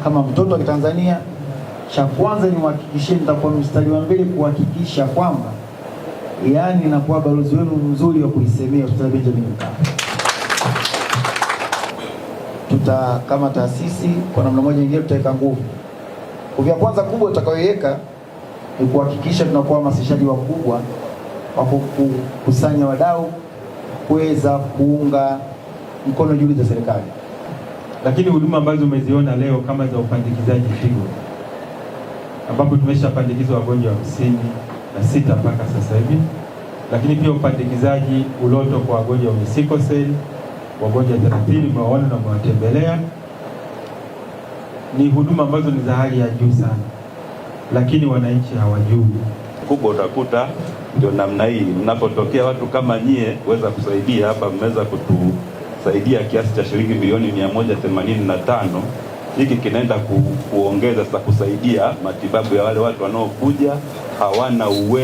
kama mtoto wa Tanzania, cha kwanza ni muhakikishie nitakuwa mstari wa mbele kuhakikisha kwamba yani nakuwa balozi wenu mzuri wa kuisemea hospitali Benjamin Mkapa. Kama taasisi kwa namna moja nyingine tutaweka nguvu. Kwa kwanza kubwa tutakayoiweka ni kuhakikisha tunakuwa hamasishaji wakubwa wa kukusanya wadau kuweza kuunga mkono juhudi za serikali. Lakini huduma ambazo umeziona leo kama za upandikizaji figo, ambapo tumeshapandikiza wagonjwa 56 mpaka sasa hivi, lakini pia upandikizaji uloto kwa wagonjwa wa sickle cell, wagonjwa 30 umewaona na umewatembelea. Ni huduma ambazo ni za hali ya juu sana, lakini wananchi hawajui. Kubwa utakuta ndio namna hii, mnapotokea watu kama nyie kuweza kusaidia hapa, mmeweza kutusaidia kiasi cha shilingi milioni 185. Hiki kinaenda kuongeza sasa kusaidia matibabu ya wale watu wanaokuja hawana uwezo